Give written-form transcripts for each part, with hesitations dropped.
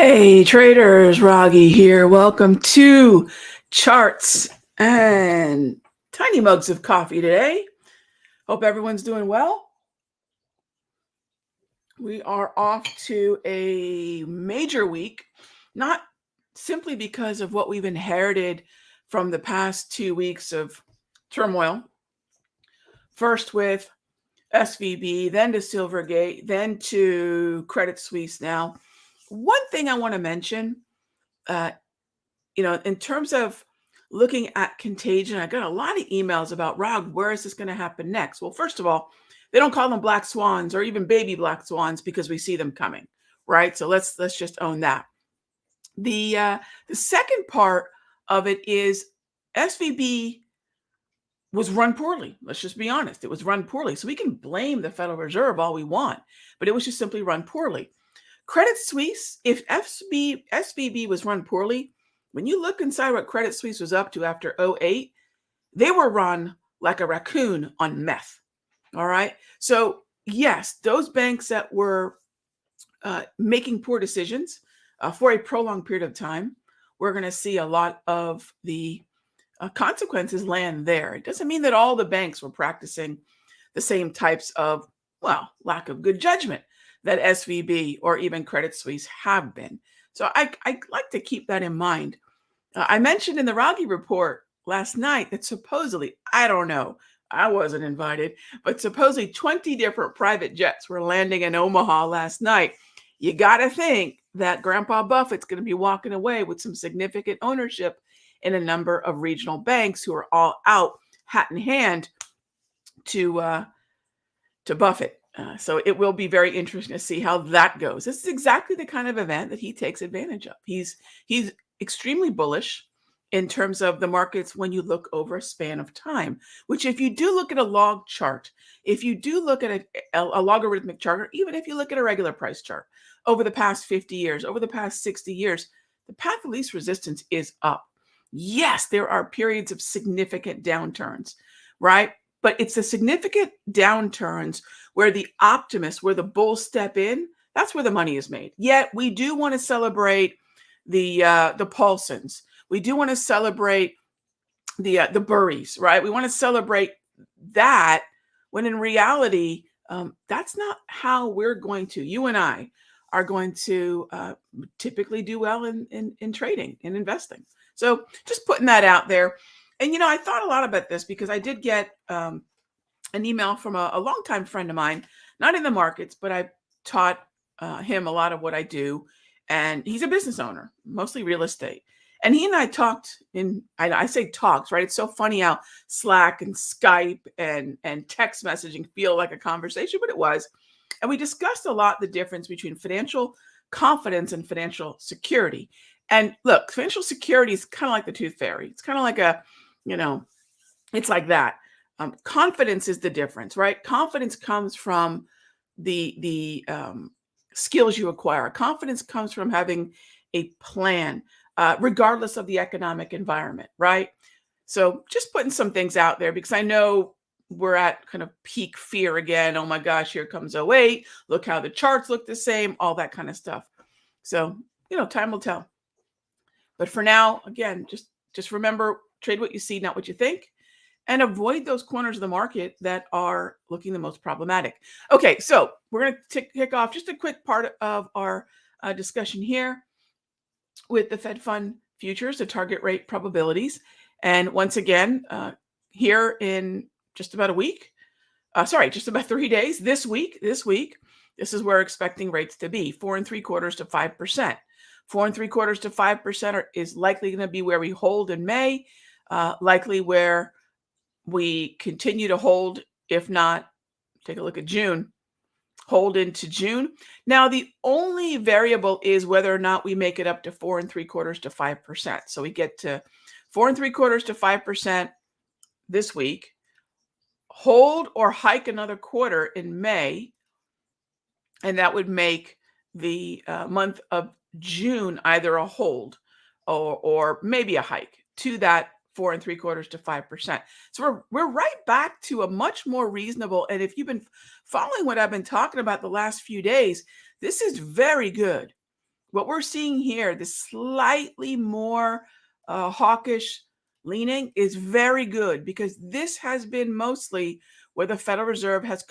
Hey traders, Raghee here. Welcome to Charts and Tiny Mugs of Coffee today. Hope everyone's doing well. We are off to a major week, not simply because of what we've inherited from the past 2 weeks of turmoil. First with SVB, then to Silvergate, then to Credit Suisse now. One thing I want to mention, in terms of looking at contagion, I got a lot of emails about, Rog, where is this going to happen next? Well, first of all, they don't call them black swans or even baby black swans because we see them coming, right? So let's just own that. The second part of it is SVB was run poorly. Let's just be honest. It was run poorly. So we can blame the Federal Reserve all we want, but it was just simply run poorly. Credit Suisse, if SVB was run poorly, when you look inside what Credit Suisse was up to after 2008, they were run like a raccoon on meth. All right. So yes, those banks that were making poor decisions for a prolonged period of time, we're going to see a lot of the consequences land there. It doesn't mean that all the banks were practicing the same types of, lack of good judgment that SVB or even Credit Suisse have been. So I like to keep that in mind. I mentioned in the Raghee report last night that supposedly, I don't know, I wasn't invited, but supposedly 20 different private jets were landing in Omaha last night. You got to think that Grandpa Buffett's going to be walking away with some significant ownership in a number of regional banks who are all out hat in hand to Buffett. So it will be very interesting to see how that goes. This is exactly the kind of event that he takes advantage of. He's extremely bullish in terms of the markets when you look over a span of time, which if you do look at a log chart, if you do look at a logarithmic chart, or even if you look at a regular price chart over the past 50 years, over the past 60 years, the path of least resistance is up. Yes, there are periods of significant downturns, right? But it's the significant downturns where the optimists, where the bulls step in, that's where the money is made. Yet we do want to celebrate the Paulsons. We do want to celebrate the Burries, right? We want to celebrate that when in reality, that's not how we're going to, you and I are going to typically do well in trading and investing. So just putting that out there. And, I thought a lot about this because I did get an email from a longtime friend of mine, not in the markets, but I taught him a lot of what I do. And he's a business owner, mostly real estate. And he and I talked I say talks, right? It's so funny how Slack and Skype and text messaging feel like a conversation, but it was. And we discussed a lot the difference between financial confidence and financial security. And look, financial security is kind of like the tooth fairy. It's kind of like it's like that. Confidence is the difference, right? Confidence comes from the skills you acquire. Confidence comes from having a plan, regardless of the economic environment, right? So just putting some things out there because I know we're at kind of peak fear again. Oh my gosh, here comes 2008. Look how the charts look the same, all that kind of stuff. So, time will tell. But for now, again, just remember, trade what you see, not what you think, and avoid those corners of the market that are looking the most problematic. Okay, so we're going to kick off just a quick part of our discussion here with the Fed Fund futures, the target rate probabilities. And once again, here in just about a week, just about 3 days, this week, this is where we're expecting rates to be 4.75% to 5%. 4.75% to 5% is likely going to be where we hold in May, likely where we continue to hold, if not, take a look at June, hold into June. Now, the only variable is whether or not we make it up to 4.75% to 5%. So we get to 4.75% to 5% this week, hold or hike another quarter in May, and that would make the month of June either a hold or maybe a hike to that 4.75% to 5%. So we're right back to a much more reasonable. And if you've been following what I've been talking about the last few days, this is very good. what we're seeing here, the slightly more hawkish leaning is very good because this has been mostly where the Federal Reserve has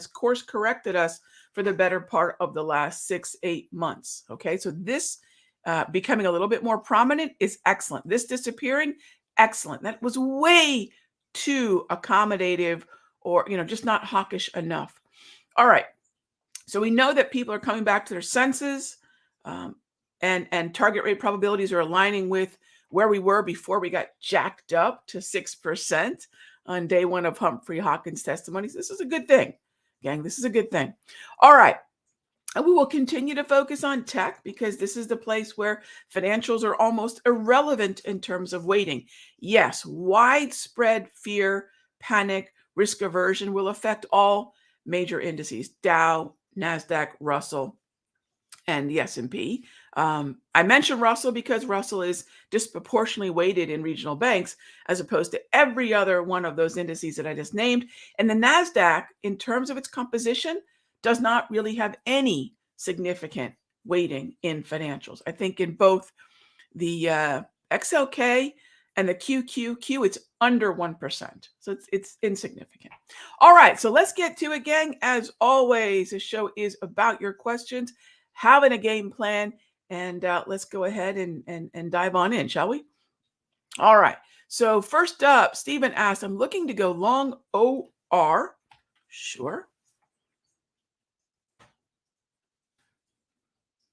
course corrected us for the better part of the last 6-8 months. Okay, so this becoming a little bit more prominent is excellent. This disappearing, excellent. That was way too accommodative, or just not hawkish enough. All right, so we know that people are coming back to their senses, um, and target rate probabilities are aligning with where we were before we got jacked up to 6% on day one of Humphrey Hawkins' testimonies. This is a good thing, gang. This is a good thing. All right. And we will continue to focus on tech because this is the place where financials are almost irrelevant in terms of weighting. Yes, widespread fear, panic, risk aversion will affect all major indices: Dow, NASDAQ, Russell, and the S&P. I mentioned Russell because Russell is disproportionately weighted in regional banks as opposed to every other one of those indices that I just named. And the NASDAQ, in terms of its composition, does not really have any significant weighting in financials. I think in both the XLK and the QQQ, it's under 1%. So it's insignificant. All right, so let's get to it, gang. As always, the show is about your questions, having a game plan, and let's go ahead and dive on in, shall we? All right, so first up, Stephen asked, I'm looking to go long OR. Sure.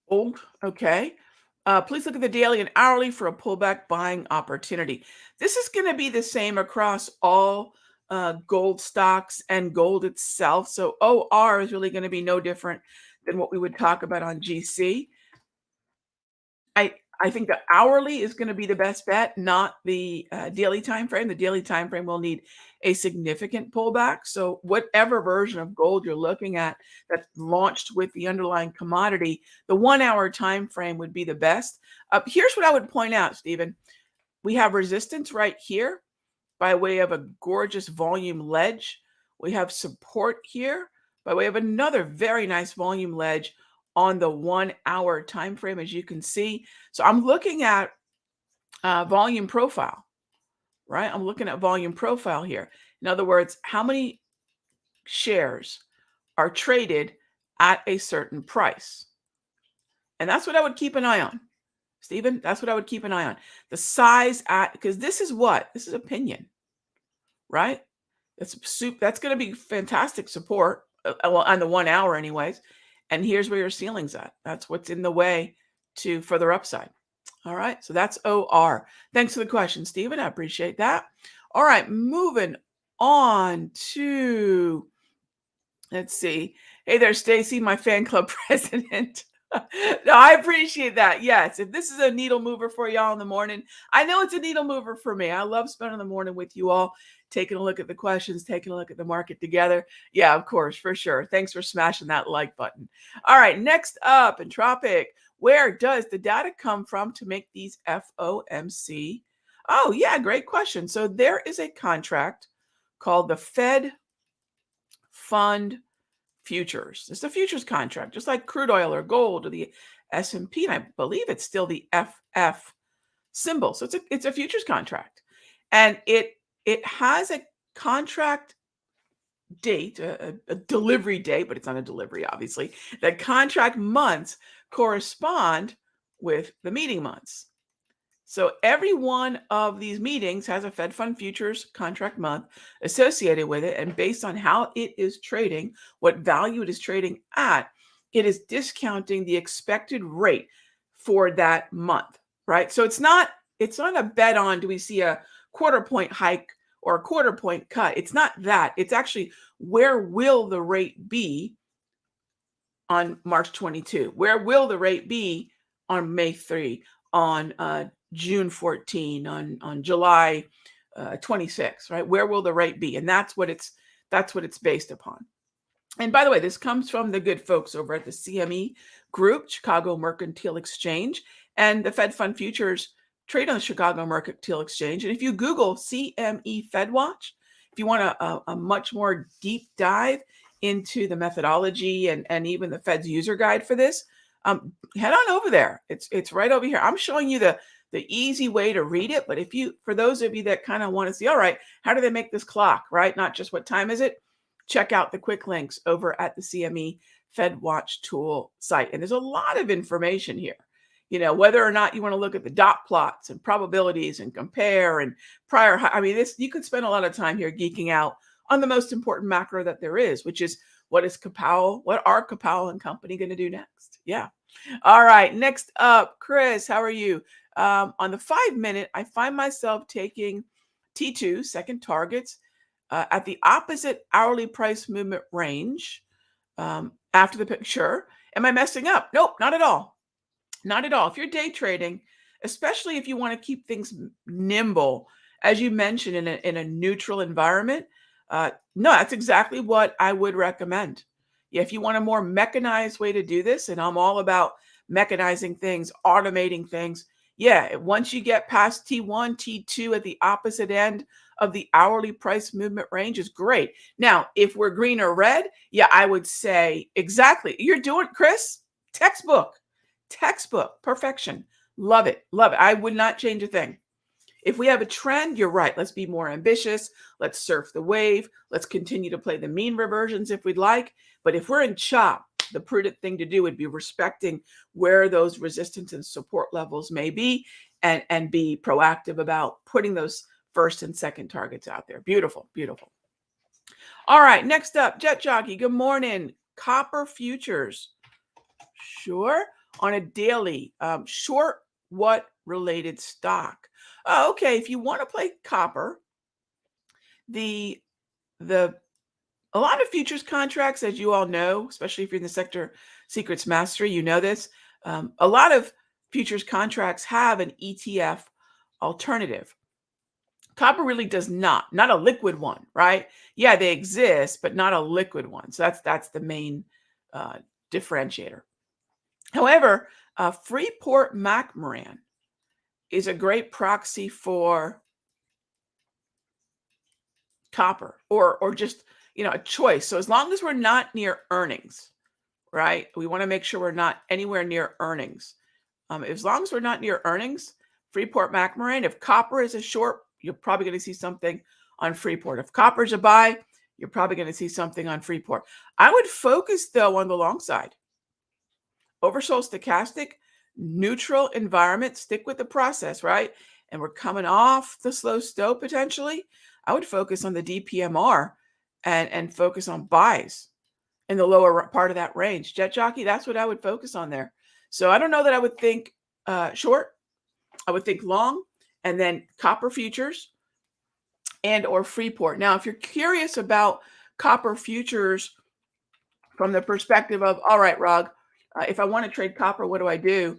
Old, okay. Please look at the daily and hourly for a pullback buying opportunity. This is going to be the same across all gold stocks and gold itself. So OR is really going to be no different than what we would talk about on GC. I think the hourly is going to be the best bet, not the daily time frame. The daily time frame will need a significant pullback. So whatever version of gold you're looking at that's launched with the underlying commodity, the 1 hour time frame would be the best. Here's what I would point out, Stephen. We have resistance right here by way of a gorgeous volume ledge. We have support here by way of another very nice volume ledge on the 1 hour time frame, as you can see. So I'm looking at volume profile, right? I'm looking at volume profile here. In other words, how many shares are traded at a certain price? And that's what I would keep an eye on, Stephen. That's what I would keep an eye on. The size because this is what? This is opinion, right? That's going to be fantastic support, well, on the 1 hour anyways. And here's where your ceiling's at. That's what's in the way to further upside. All right, so that's OR. Thanks for the question, Stephen. I appreciate that. All right, moving on to, let's see. Hey there, Stacy, my fan club president. No, I appreciate that. Yes, if this is a needle mover for y'all in the morning, I know it's a needle mover for me. I love spending the morning with you all, taking a look at the questions, taking a look at the market together. Yeah, of course, for sure. Thanks for smashing that like button. All right, next up, Entropic. Where does the data come from to make these FOMC? Oh, yeah, great question. So there is a contract called the Fed Fund Futures. It's a futures contract, just like crude oil or gold or the S&P, and I believe it's still the FF symbol. So it's a futures contract, and it has a contract date, a delivery date, but it's not a delivery, obviously. The contract months correspond with the meeting months. So every one of these meetings has a Fed Fund Futures contract month associated with it. And based on how it is trading, what value it is trading at, it is discounting the expected rate for that month, right? So it's not a bet on, do we see a quarter point hike or a quarter point cut? It's not that. It's actually, where will the rate be on March 22? Where will the rate be on May 3, on June 14, on July 26, right? Where will the rate be? And that's what it's based upon. And by the way, this comes from the good folks over at the CME Group, Chicago Mercantile Exchange, and the Fed Fund Futures trade on the Chicago Mercantile Exchange. And if you Google CME Fed Watch, if you want a much more deep dive into the methodology and even the Fed's user guide for this, head on over there. It's right over here. I'm showing you the easy way to read it. But if you, for those of you that kind of want to see, all right, how do they make this clock, right? Not just what time is it? Check out the quick links over at the CME Fed Watch Tool site. And there's a lot of information here. Whether or not you want to look at the dot plots and probabilities and compare and prior high. I mean, you could spend a lot of time here geeking out on the most important macro that there is, which is what are Capel and company going to do next? Yeah. All right. Next up, Chris, how are you? On the 5-minute, I find myself taking T2 second targets at the opposite hourly price movement range after the picture. Am I messing up? Nope, not at all. Not at all. If you're day trading, especially if you want to keep things nimble, as you mentioned, in a neutral environment, no, that's exactly what I would recommend. Yeah, if you want a more mechanized way to do this, and I'm all about mechanizing things, automating things. Yeah, once you get past T1, T2 at the opposite end of the hourly price movement range is great. Now, if we're green or red, yeah, I would say exactly. You're doing, Chris, textbook, perfection. Love it. Love it. I would not change a thing. If we have a trend, you're right. Let's be more ambitious. Let's surf the wave. Let's continue to play the mean reversions if we'd like. But if we're in chop, the prudent thing to do would be respecting where those resistance and support levels may be and be proactive about putting those first and second targets out there. Beautiful, beautiful. All right, next up, Jet Jockey. Good morning. Copper futures. Sure. On a daily, short what related stock? Oh, okay, if you want to play copper, a lot of futures contracts, as you all know, especially if you're in the sector secrets mastery, you know this. A lot of futures contracts have an ETF alternative. Copper really does not a liquid one, right? Yeah, they exist, but not a liquid one. So that's the main differentiator. However, Freeport McMoran is a great proxy for copper or just, a choice. So as long as we're not near earnings, right? We want to make sure we're not anywhere near earnings. As long as we're not near earnings, Freeport McMoran, if copper is a short, you're probably going to see something on Freeport. If copper is a buy, you're probably going to see something on Freeport. I would focus, though, on the long side. Oversold stochastic, neutral environment, stick with the process, right? And we're coming off the slow stow potentially. I would focus on the DPMR and focus on buys in the lower part of that range. Jet Jockey, that's what I would focus on there. So I don't know that I would think short. I would think long, and then copper futures and or Freeport. Now, if you're curious about copper futures from the perspective of, all right, Rog, if I want to trade copper, what do I do?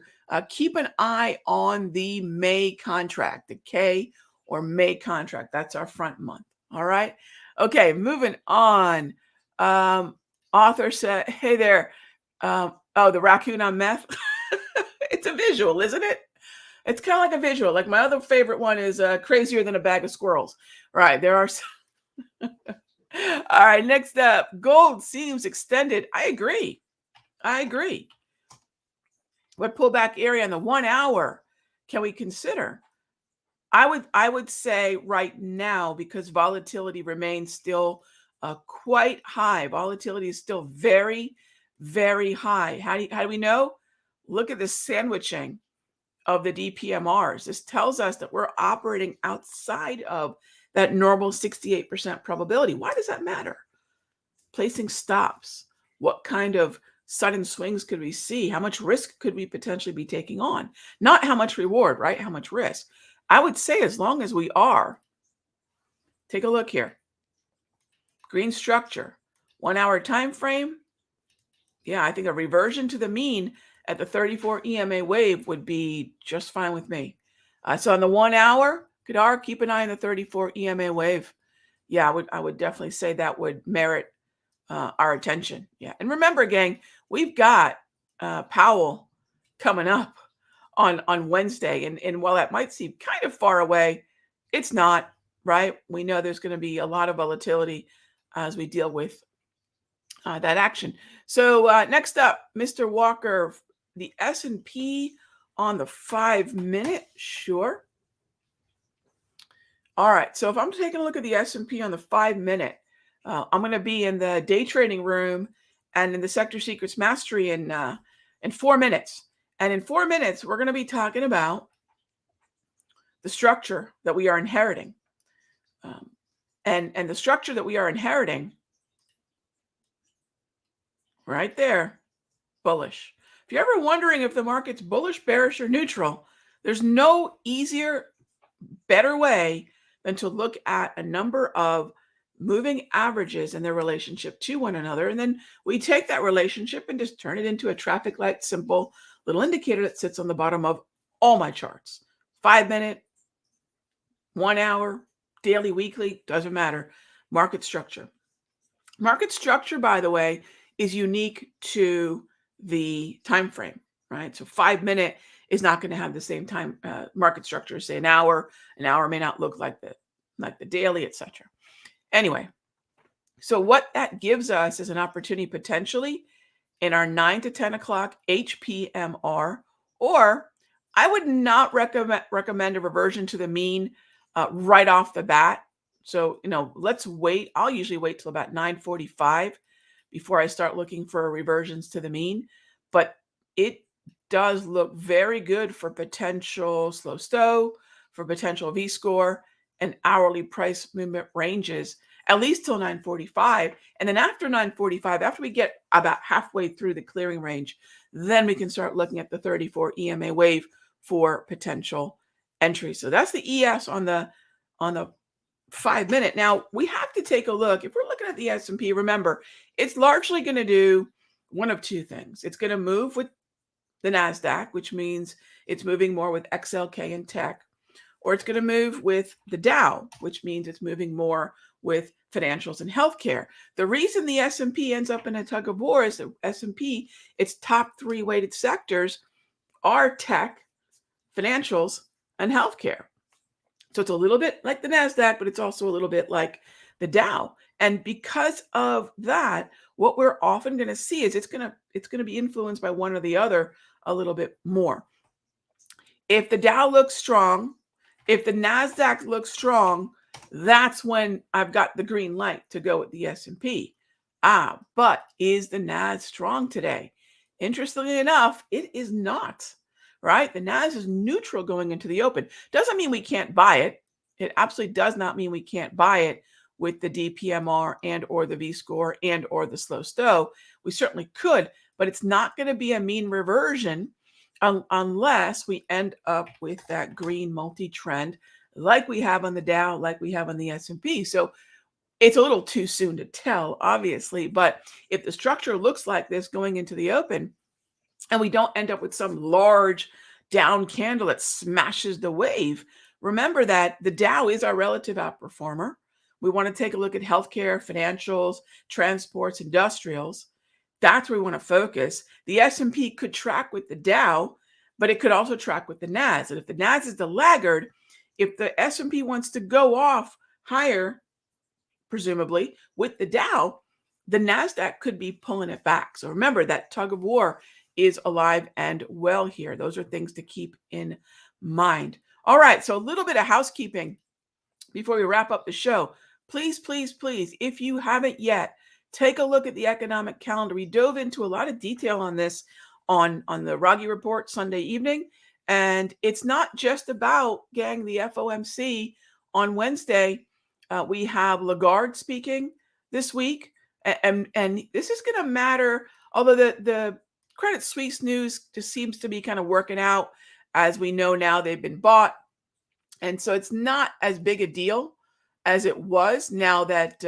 Keep an eye on the May contract, the K or May contract. That's our front month. All right. Okay, moving on. Author said, hey there. The raccoon on meth. It's a visual, isn't it? It's kind of like a visual. Like my other favorite one is crazier than a bag of squirrels. Right. There are some. All right. Next up, gold seems extended. I agree. What pullback area in the 1 hour can we consider? I would say right now, because volatility remains still quite high. Volatility is still very, very high. How do we know? Look at the sandwiching of the DPMRs. This tells us that we're operating outside of that normal 68% probability. Why does that matter? Placing stops. What kind of sudden swings could we see? How much risk could we potentially be taking on? Not how much reward, right? How much risk? I would say as long as we are, take a look here. Green structure, 1 hour time frame. Yeah, I think a reversion to the mean at the 34 EMA wave would be just fine with me. So on the 1 hour, Kadar, keep an eye on the 34 EMA wave. Yeah, I would definitely say that would merit our attention. Yeah, and remember, gang, we've got Powell coming up on Wednesday, and while that might seem kind of far away, it's not, right? We know there's going to be a lot of volatility as we deal with that action. So next up, Mr. Walker, the S&P on the 5-minute? Sure. All right. So if I'm taking a look at the S&P on the 5-minute, I'm going to be in the day trading room and in the Sector Secrets Mastery in 4 minutes. And in 4 minutes, we're going to be talking about the structure that we are inheriting. And the structure that we are inheriting right there, bullish. If you're ever wondering if the market's bullish, bearish, or neutral, there's no easier, better way than to look at a number of moving averages and their relationship to one another. And then we take that relationship and just turn it into a traffic light, simple little indicator that sits on the bottom of all my charts. 5-minute, 1 hour, daily, weekly, doesn't matter. Market structure. Market structure, by the way, is unique to the time frame, right? So 5-minute is not going to have the same time market structure as say an hour. An hour may not look like the daily, etc. Anyway, so what that gives us is an opportunity potentially in our 9 to 10 o'clock HPMR, or I would not recommend a reversion to the mean right off the bat. So, let's wait. I'll usually wait till about 9:45 before I start looking for reversions to the mean. But it does look very good for potential slow stow, for potential V-score, and hourly price movement ranges, at least till 9:45. And then after 9:45, after we get about halfway through the clearing range, then we can start looking at the 34 EMA wave for potential entry. So that's the ES on the 5-minute. Now we have to take a look. If we're looking at the S&P, remember, it's largely going to do one of two things. It's going to move with the NASDAQ, which means it's moving more with XLK and tech, or it's going to move with the Dow, which means it's moving more with financials and healthcare. The reason the S&P ends up in a tug of war is that S&P, its top 3 weighted sectors are tech, financials, and healthcare. So it's a little bit like the NASDAQ, but it's also a little bit like the Dow. And because of that, what we're often going to see is it's going to be influenced by one or the other a little bit more. If the Dow looks strong, if the NASDAQ looks strong, that's when I've got the green light to go with the S&P. But is the NAS strong today? Interestingly enough, it is not, right? The NAS is neutral going into the open. Doesn't mean we can't buy it. It absolutely does not mean we can't buy it with the DPMR and or the V-score and or the slow stow. We certainly could, but it's not going to be a mean reversion unless we end up with that green multi-trend like we have on the Dow, like we have on the S&P. So it's a little too soon to tell, obviously, but if the structure looks like this going into the open and we don't end up with some large down candle that smashes the wave, remember that the Dow is our relative outperformer. We want to take a look at healthcare, financials, transports, industrials. That's where we want to focus. The S&P could track with the Dow, but it could also track with the NAS. And if the NAS is the laggard, if the S&P wants to go off higher, presumably with the Dow, the NASDAQ could be pulling it back. So remember that tug of war is alive and well here. Those are things to keep in mind. All right, so a little bit of housekeeping before we wrap up the show. Please, please, please, if you haven't yet, take a look at the economic calendar. We dove into a lot of detail on this on the Raghee report Sunday evening. And it's not just about, gang, the FOMC on Wednesday. We have Lagarde speaking this week. And this is going to matter, although the Credit Suisse news just seems to be kind of working out. As we know now, they've been bought. And so it's not as big a deal as it was now that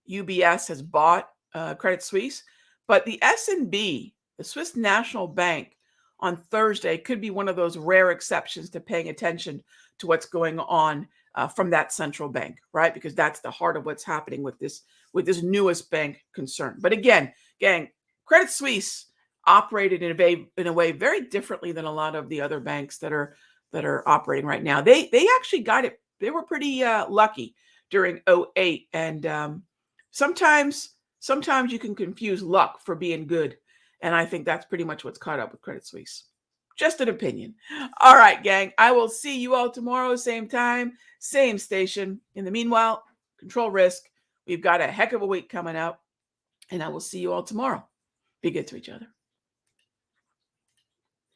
UBS has bought Credit Suisse. But the SNB, the Swiss National Bank, on Thursday could be one of those rare exceptions to paying attention to what's going on from that central bank, right? Because that's the heart of what's happening with this newest bank concern. But again, gang, Credit Suisse operated in a way very differently than a lot of the other banks that are operating right now. They actually got it. They were pretty lucky during 2008, and sometimes you can confuse luck for being good. And I think that's pretty much what's caught up with Credit Suisse. Just an opinion. All right, gang. I will see you all tomorrow, same time, same station. In the meanwhile, control risk. We've got a heck of a week coming up, and I will see you all tomorrow. Be good to each other.